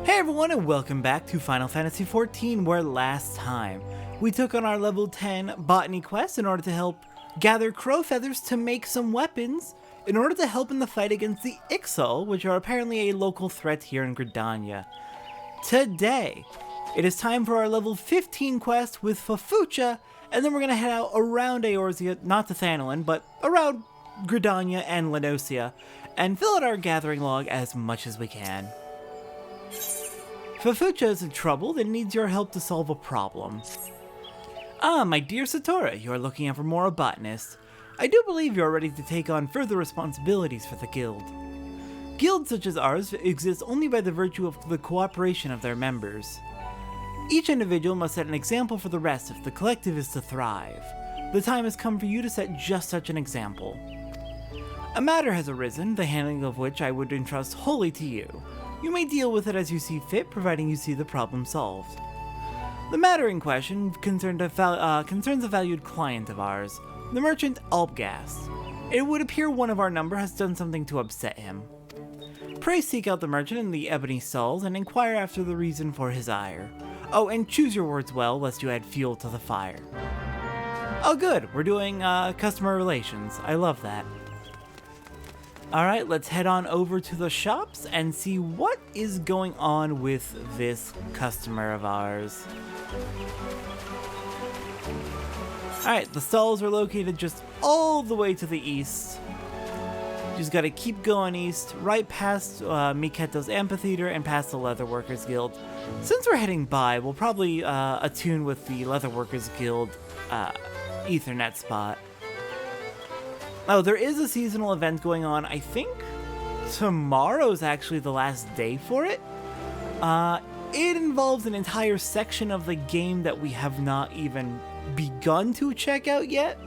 Hey everyone, and welcome back to Final Fantasy XIV, where last time we took on our level 10 botany quest in order to help gather crow feathers to make some weapons in order to help in the fight against the Ixal, which are apparently a local threat here in Gridania. Today, it is time for our level 15 quest with Fafucha, and then we're going to head out around Eorzea, not to Thanalan, but around Gridania and Lenosia, and fill out our gathering log as much as we can. Fafucha is in trouble and needs your help to solve a problem. Ah, my dear Satora, you are looking out for more botanists. I do believe you are ready to take on further responsibilities for the guild. Guilds such as ours exist only by the virtue of the cooperation of their members. Each individual must set an example for the rest if the collective is to thrive. The time has come for you to set just such an example. A matter has arisen, the handling of which I would entrust wholly to you. You may deal with it as you see fit, providing you see the problem solved. The matter in question concerns a valued client of ours, the merchant Albgast. It would appear one of our number has done something to upset him. Pray seek out the merchant in the ebony stalls and inquire after the reason for his ire. Oh, and choose your words well, lest you add fuel to the fire. Oh good, we're doing customer relations. I love that. Alright, let's head on over to the shops and see what is going on with this customer of ours. Alright, the stalls are located just all the way to the east. Just gotta keep going east, right past Miketo's Amphitheater and past the Leatherworkers Guild. Since we're heading by, we'll probably attune with the Leatherworkers Guild Ethernet spot. Oh, there is a seasonal event going on. I think tomorrow's actually the last day for it. It involves an entire section of the game that we have not even begun to check out yet.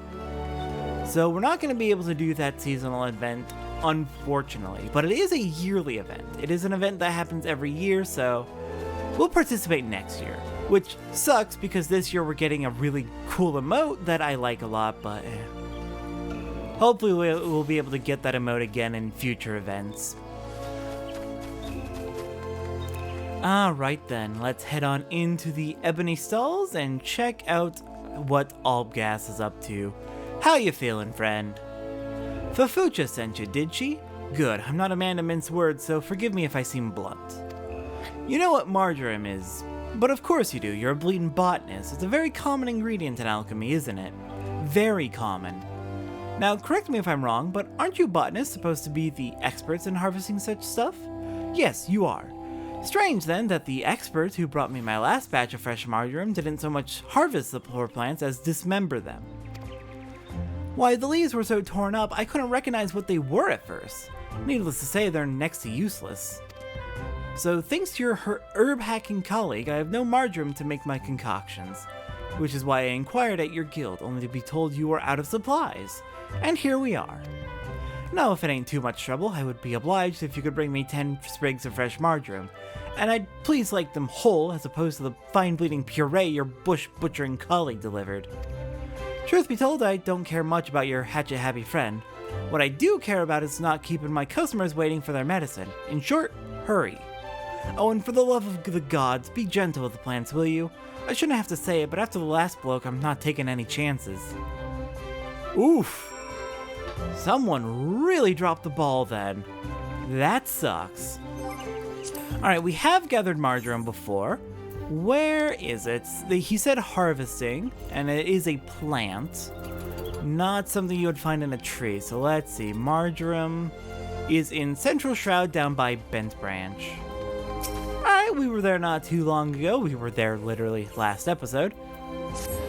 So we're not going to be able to do that seasonal event, unfortunately. But it is a yearly event. It is an event that happens every year, so we'll participate next year. Which sucks because this year we're getting a really cool emote that I like a lot, but hopefully we'll be able to get that emote again in future events. Alright then, let's head on into the Ebony Stalls and check out what Albgast is up to. How you feeling, friend? Fafucha sent you, did she? Good, I'm not a man to mince words, so forgive me if I seem blunt. You know what marjoram is, but of course you do, you're a bleeding botanist. It's a very common ingredient in alchemy, isn't it? Very common. Now, correct me if I'm wrong, but aren't you botanists supposed to be the experts in harvesting such stuff? Yes, you are. Strange, then, that the expert who brought me my last batch of fresh marjoram didn't so much harvest the poor plants as dismember them. Why, the leaves were so torn up, I couldn't recognize what they were at first. Needless to say, they're next to useless. So, thanks to your herb-hacking colleague, I have no marjoram to make my concoctions. Which is why I inquired at your guild, only to be told you were out of supplies. And here we are. Now, if it ain't too much trouble, I would be obliged if you could bring me 10 sprigs of fresh marjoram. And I'd please like them whole, as opposed to the fine bleeding puree your bush butchering colleague delivered. Truth be told, I don't care much about your hatchet-happy friend. What I do care about is not keeping my customers waiting for their medicine. In short, hurry. Oh, and for the love of the gods, be gentle with the plants, will you? I shouldn't have to say it, but after the last bloke, I'm not taking any chances. Oof. Someone really dropped the ball then. That sucks. Alright, we have gathered marjoram before. Where is it? He said harvesting, and it is a plant. Not something you would find in a tree, so let's see. Marjoram is in Central Shroud down by Bent Branch. Alright, we were there not too long ago. We were there literally last episode.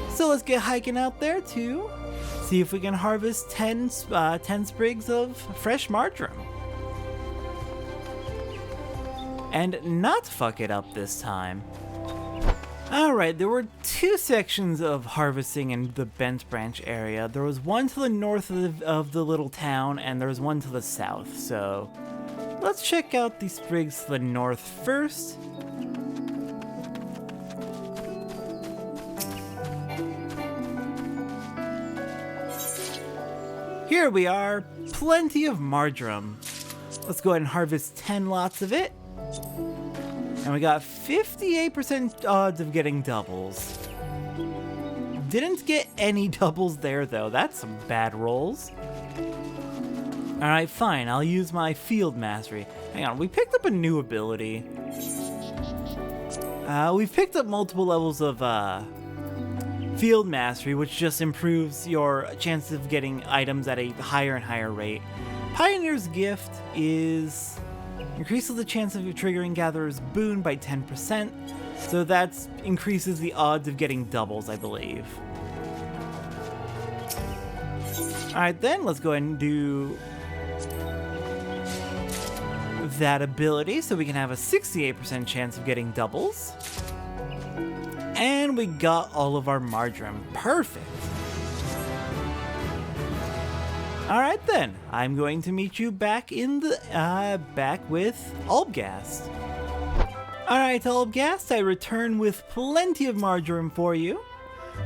So let's get hiking out there to see if we can harvest 10 sprigs of fresh marjoram. And not fuck it up this time. Alright, there were two sections of harvesting in the Bent Branch area. There was one to the north of the little town, and there was one to the south, so let's check out the sprigs to the north first. Here we are, plenty of marjoram. Let's go ahead and harvest 10 lots of it. And we got 58% odds of getting doubles. Didn't get any doubles there though, that's some bad rolls. Alright, fine, I'll use my field mastery. Hang on, we picked up a new ability. We've picked up multiple levels of field mastery, which just improves your chances of getting items at a higher and higher rate. Pioneer's Gift is increases the chance of triggering Gatherer's Boon by 10%, so that increases the odds of getting doubles, I believe. Alright then, let's go ahead and do that ability so we can have a 68% chance of getting doubles. And we got all of our marjoram. Perfect. Alright then, I'm going to meet you back in the, back with Albgast. Alright Albgast, I return with plenty of marjoram for you.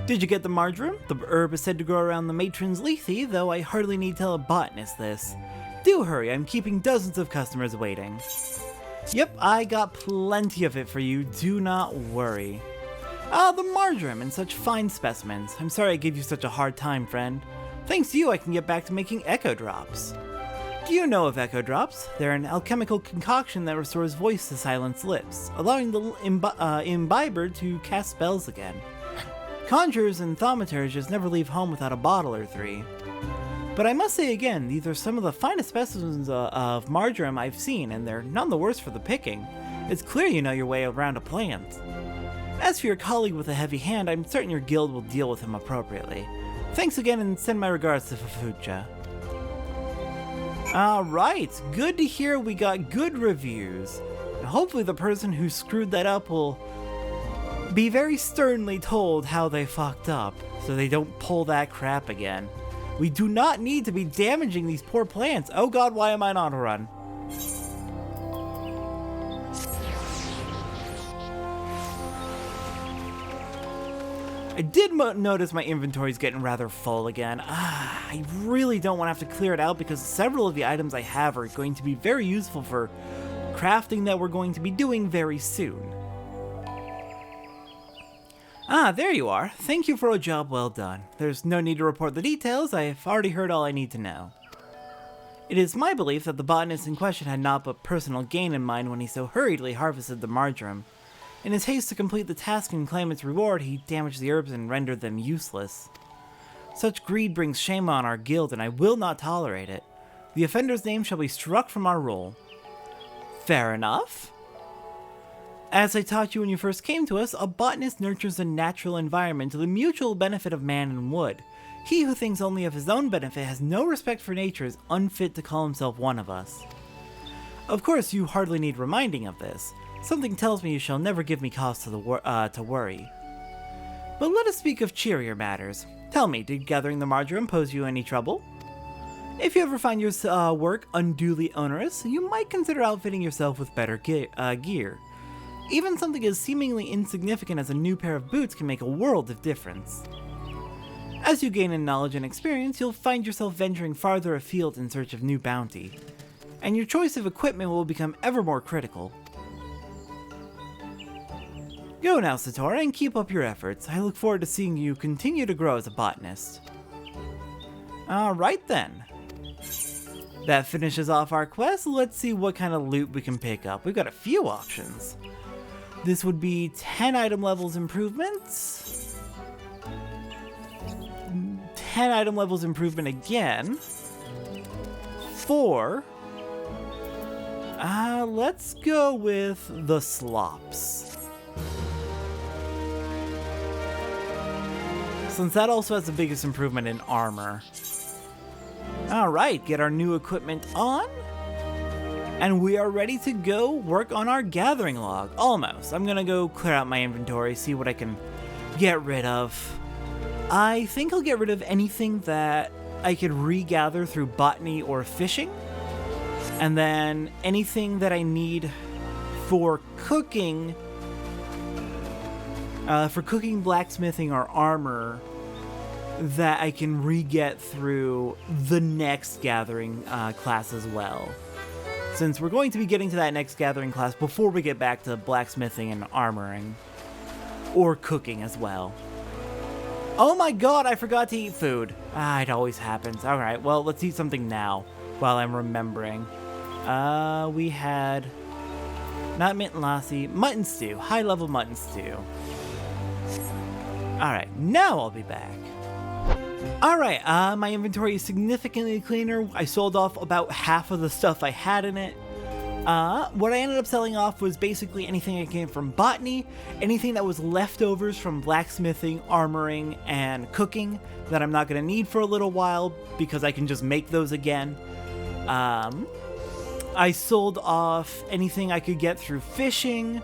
Did you get the marjoram? The herb is said to grow around the matron's lethe, though I hardly need tell a botanist this. Do hurry, I'm keeping dozens of customers waiting. Yep, I got plenty of it for you, do not worry. Ah, the marjoram and such fine specimens. I'm sorry I gave you such a hard time, friend. Thanks to you, I can get back to making echo drops. Do you know of echo drops? They're an alchemical concoction that restores voice to silenced lips, allowing the imbiber to cast spells again. Conjurers and thaumaturgs just never leave home without a bottle or three. But I must say again, these are some of the finest specimens of marjoram I've seen, and they're none the worse for the picking. It's clear you know your way around a plant. As for your colleague with a heavy hand, I'm certain your guild will deal with him appropriately. Thanks again and send my regards to Fafucha. Alright, good to hear we got good reviews. And hopefully the person who screwed that up will be very sternly told how they fucked up, so they don't pull that crap again. We do not need to be damaging these poor plants. Oh god, why am I on auto run? I did notice my inventory's getting rather full again. I really don't want to have to clear it out because several of the items I have are going to be very useful for crafting that we're going to be doing very soon. Ah, there you are. Thank you for a job well done. There's no need to report the details, I've already heard all I need to know. It is my belief that the botanist in question had naught but personal gain in mind when he so hurriedly harvested the marjoram. In his haste to complete the task and claim its reward, he damaged the herbs and rendered them useless. Such greed brings shame on our guild, and I will not tolerate it. The offender's name shall be struck from our roll. Fair enough. As I taught you when you first came to us, a botanist nurtures a natural environment to the mutual benefit of man and wood. He who thinks only of his own benefit has no respect for nature, is unfit to call himself one of us. Of course, you hardly need reminding of this. Something tells me you shall never give me cause to worry. But let us speak of cheerier matters. Tell me, did gathering the marjoram pose you any trouble? If you ever find your work unduly onerous, you might consider outfitting yourself with better gear. Even something as seemingly insignificant as a new pair of boots can make a world of difference. As you gain in knowledge and experience, you'll find yourself venturing farther afield in search of new bounty, and your choice of equipment will become ever more critical. Go now, Satora, and keep up your efforts. I look forward to seeing you continue to grow as a botanist. Alright then. That finishes off our quest. Let's see what kind of loot we can pick up. We've got a few options. This would be 10 item levels improvements. 10 item levels improvement again. 4. Let's go with the slops. Since that also has the biggest improvement in armor. Alright, get our new equipment on. And we are ready to go work on our gathering log. Almost. I'm gonna go clear out my inventory, see what I can get rid of. I think I'll get rid of anything that I could regather through botany or fishing. And then anything that I need for cooking, blacksmithing, or armor that I can re-get through the next gathering class as well. since we're going to be getting to that next gathering class before we get back to blacksmithing and armoring. Or cooking as well. Oh my god, I forgot to eat food. It always happens. Alright, well, let's eat something now while I'm remembering. We had... not mint lassi, mutton stew. High-level mutton stew. Alright, now I'll be back. Alright, my inventory is significantly cleaner. I sold off about half of the stuff I had in it. What I ended up selling off was basically anything that came from botany, anything that was leftovers from blacksmithing, armoring, and cooking that I'm not going to need for a little while because I can just make those again. I sold off anything I could get through fishing,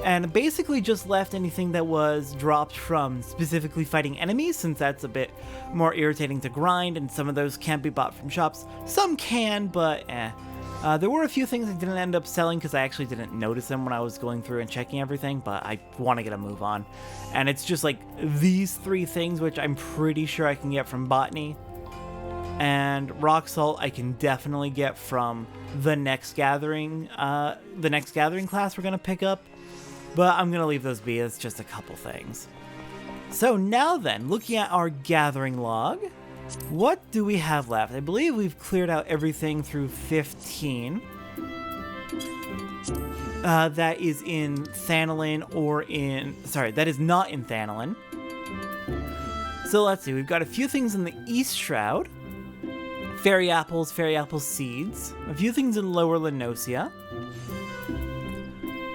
and basically just left anything that was dropped from specifically fighting enemies, since that's a bit more irritating to grind, and some of those can't be bought from shops. Some can, but there were a few things I didn't end up selling because I actually didn't notice them when I was going through and checking everything, but I want to get a move on. And it's just like these 3 things, which I'm pretty sure I can get from botany. And rock salt I can definitely get from the next gathering class we're going to pick up. But I'm going to leave those be as just a couple things. So now then, looking at our gathering log, what do we have left? I believe we've cleared out everything through 15. That is in Thanalin or in... sorry, that is not in Thanalin. So let's see, we've got a few things in the East Shroud. Fairy apple seeds. A few things in Lower Lenosia.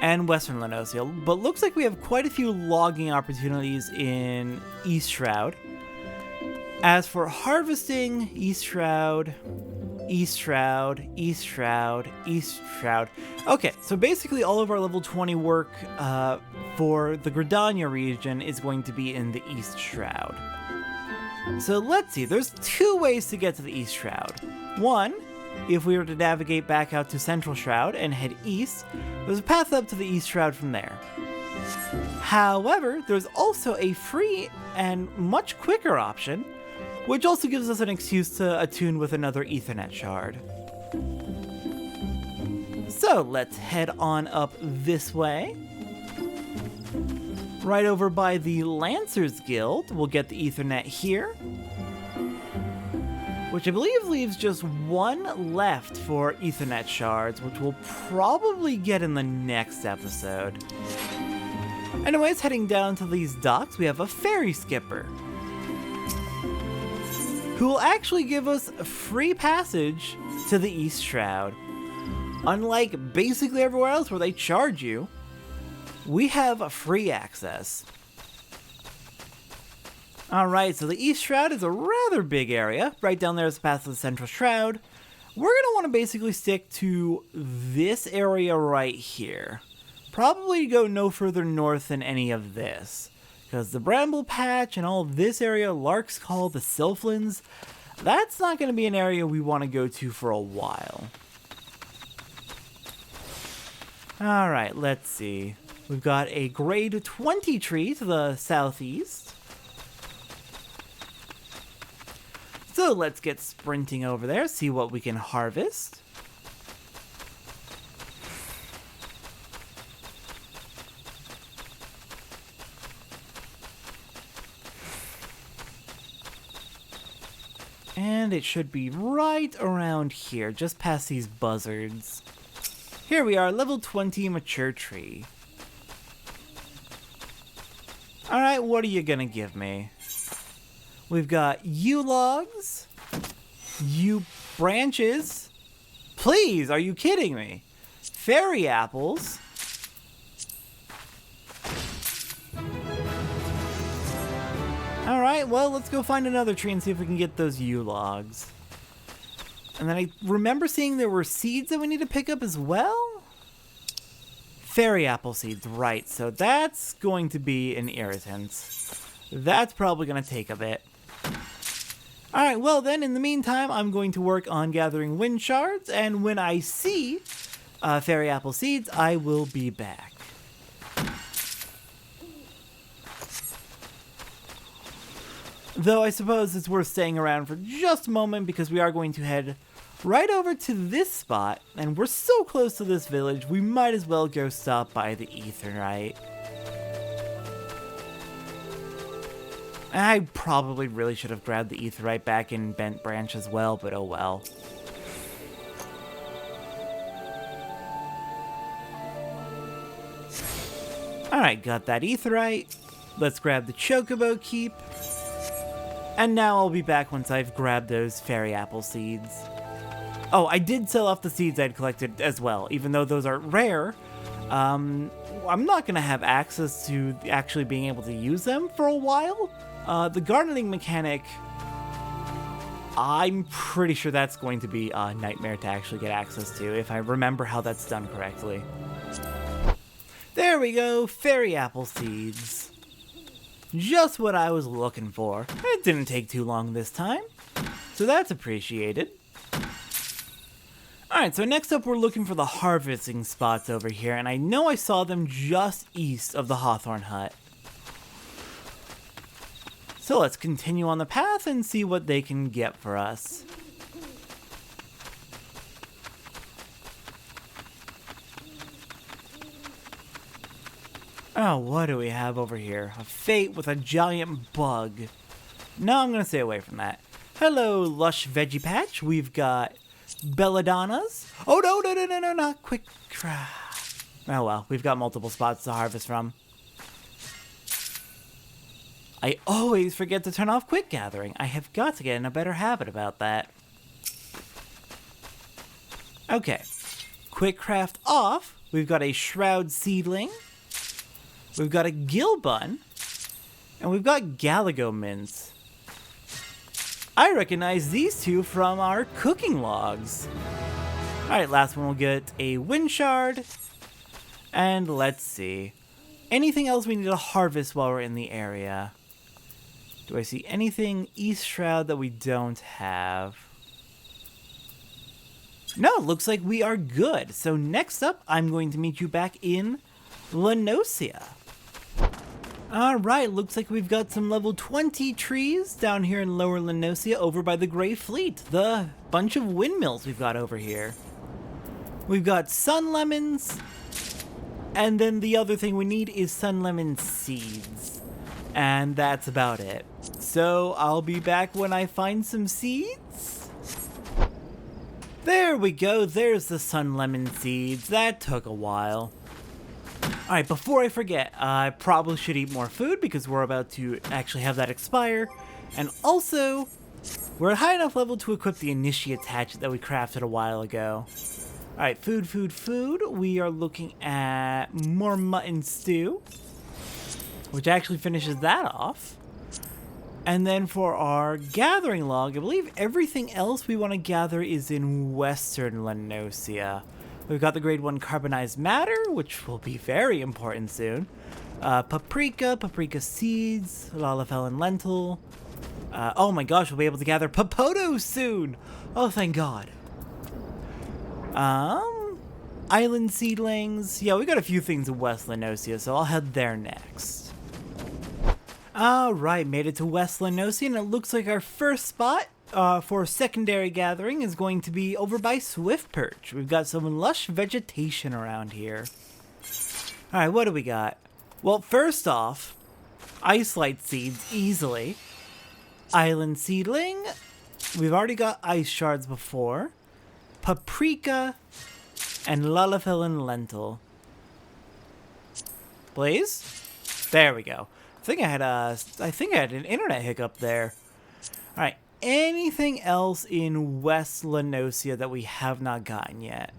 And Western Lenosia. But looks like we have quite a few logging opportunities in East Shroud. As for harvesting, East Shroud, East Shroud, East Shroud, East Shroud. Okay, so basically all of our level 20 work for the Gridania region is going to be in the East Shroud. So let's see, there's 2 ways to get to the East Shroud. One, if we were to navigate back out to Central Shroud and head east, there's a path up to the East Shroud from there. However, there's also a free and much quicker option, which also gives us an excuse to attune with another Ethernet shard. So let's head on up this way. Right over by the Lancers Guild, we'll get the Ethernet here. Which I believe leaves just 1 left for Ethernet shards, which we'll probably get in the next episode. Anyways, heading down to these docks, we have a ferry skipper, who will actually give us free passage to the East Shroud. Unlike basically everywhere else where they charge you, we have free access. Alright, so the East Shroud is a rather big area. Right down there is the path to the Central Shroud. We're going to want to basically stick to this area right here. Probably go no further north than any of this, because the Bramble Patch and all this area, Lark's Call, the Sylphlands, that's not going to be an area we want to go to for a while. Alright, let's see. We've got a grade 20 tree to the southeast. So let's get sprinting over there, see what we can harvest. And it should be right around here, just past these buzzards. Here we are, level 20 mature tree. Alright, what are you gonna give me? We've got yew logs, yew branches. Please, are you kidding me? Fairy apples. Alright, well, let's go find another tree and see if we can get those yew logs. And then I remember seeing there were seeds that we need to pick up as well? Fairy apple seeds, right. So that's going to be an irritant. That's probably going to take a bit. Alright, well then, in the meantime, I'm going to work on gathering wind shards, and when I see fairy apple seeds, I will be back. Though I suppose it's worth staying around for just a moment because we are going to head right over to this spot, and we're so close to this village, we might as well go stop by the Aetheryte. I probably really should have grabbed the Aetheryte back in Bent Branch as well, but oh well. Alright, got that Aetheryte. Let's grab the Chocobo Keep. And now I'll be back once I've grabbed those fairy apple seeds. Oh, I did sell off the seeds I'd collected as well, even though those are rare. I'm not going to have access to actually being able to use them for a while. The gardening mechanic, I'm pretty sure that's going to be a nightmare to actually get access to, if I remember how that's done correctly. There we go, fairy apple seeds. Just what I was looking for. It didn't take too long this time, so that's appreciated. Alright, so next up we're looking for the harvesting spots over here, and I know I saw them just east of the Hawthorn Hut. So let's continue on the path and see what they can get for us. Oh, what do we have over here? A fate with a giant bug. No, I'm going to stay away from that. Hello, lush veggie patch. We've got belladonnas. Oh, no, not quick. Oh, well, we've got multiple spots to harvest from. I always forget to turn off quick gathering. I have got to get in a better habit about that. Okay. Quick craft off. We've got a shroud seedling. We've got a gilbun. And we've got Galago mints. I recognize these two from our cooking logs. Alright, last one we'll get a wind shard. And let's see. Anything else we need to harvest while we're in the area? Do I see anything East Shroud that we don't have? No, looks like we are good. So next up, I'm going to meet you back in Lenosia. Alright, looks like we've got some level 20 trees down here in Lower Lenosia over by the Grey Fleet. The bunch of windmills we've got over here. We've got sun lemons. And then the other thing we need is sun lemon seeds. And that's about it. So I'll be back when I find some seeds. There we go, there's the sun lemon seeds. That took a while. Alright, before I forget, I probably should eat more food because we're about to actually have that expire. And also, we're at high enough level to equip the Initiate's hatchet that we crafted a while ago. Alright, food. We are looking at more mutton stew, which actually finishes that off. And then for our gathering log, I believe everything else we want to gather is in Western Lenosia. We've got the grade 1 carbonized matter, which will be very important soon. Paprika seeds, lalafell and lentil. Oh my gosh, we'll be able to gather Papoto soon! Oh, thank God. Island seedlings. Yeah, we got a few things in West Lenosia, so I'll head there next. Alright, made it to West Lenosia, and it looks like our first spot for secondary gathering is going to be over by Swift Perch. We've got some lush vegetation around here. Alright, what do we got? Well, first off, Ice Light seeds, easily. Island seedling. We've already got ice shards before. Paprika. And lalafell and lentil. Blaze? There we go. I think I had an internet hiccup there. Alright, anything else in West Lenosia that we have not gotten yet?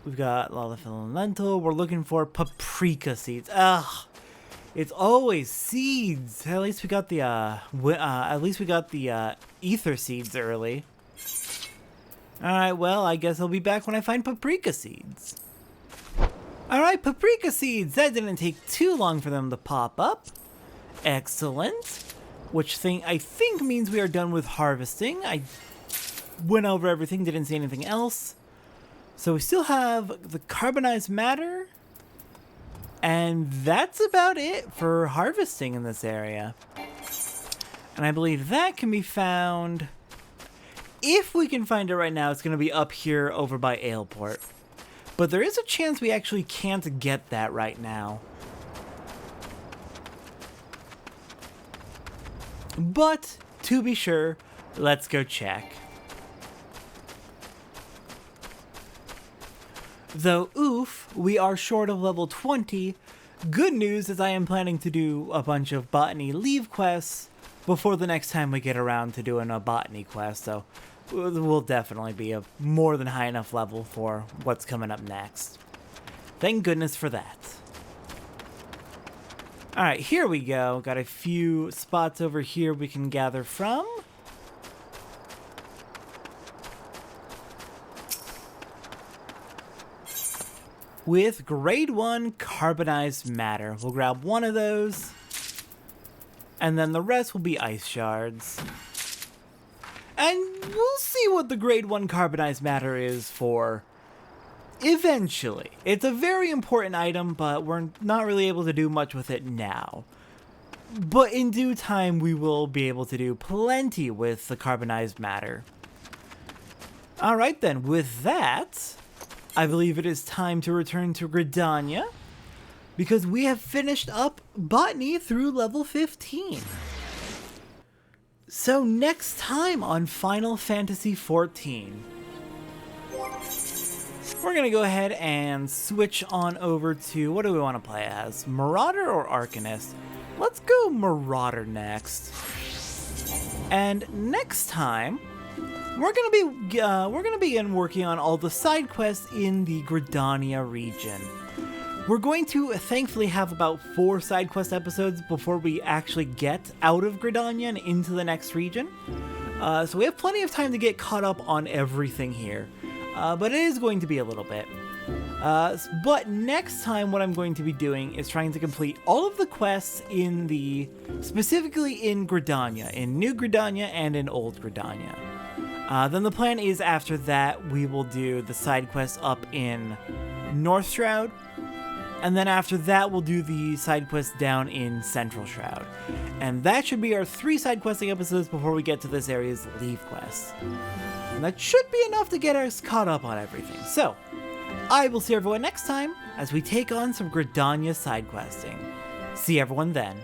We've got lalafell and lentil. We're looking for paprika seeds. Ugh. It's always seeds. At least we got the ether seeds early. Alright, well, I guess I'll be back when I find paprika seeds. Alright, paprika seeds! That didn't take too long for them to pop up. Excellent. Which I think means we are done with harvesting. I went over everything, didn't see anything else. So we still have the carbonized matter. And that's about it for harvesting in this area. And I believe that can be found if we can find it right now, it's going to be up here over by Aleport. But there is a chance we actually can't get that right now. But, to be sure, let's go check. Though, oof, we are short of level 20. Good news is I am planning to do a bunch of botany leave quests before the next time we get around to doing a botany quest, so we'll definitely be a more than high enough level for what's coming up next. Thank goodness for that. Alright, here we go. Got a few spots over here we can gather from. With grade 1 carbonized matter. We'll grab one of those. And then the rest will be ice shards. And we'll see what the grade 1 carbonized matter is for eventually. It's a very important item, but we're not really able to do much with it now. But in due time, we will be able to do plenty with the carbonized matter. Alright then, with that, I believe it is time to return to Gridania, because we have finished up botany through level 15. So next time on Final Fantasy XIV, we're going to go ahead and switch on over to, what do we want to play as? Marauder or Arcanist? Let's go Marauder next. And next time, we're gonna begin working on all the side quests in the Gridania region. We're going to thankfully have about 4 side quest episodes before we actually get out of Gridania and into the next region. So we have plenty of time to get caught up on everything here. But it is going to be a little bit. But next time what I'm going to be doing is trying to complete all of the quests specifically in Gridania, in New Gridania and in Old Gridania. Then the plan is after that we will do the side quests up in North Shroud, and then after that we'll do the side quests down in Central Shroud. And that should be our 3 side questing episodes before we get to this area's leave quests. And that should be enough to get us caught up on everything. So, I will see everyone next time as we take on some Gridania side questing. See everyone then.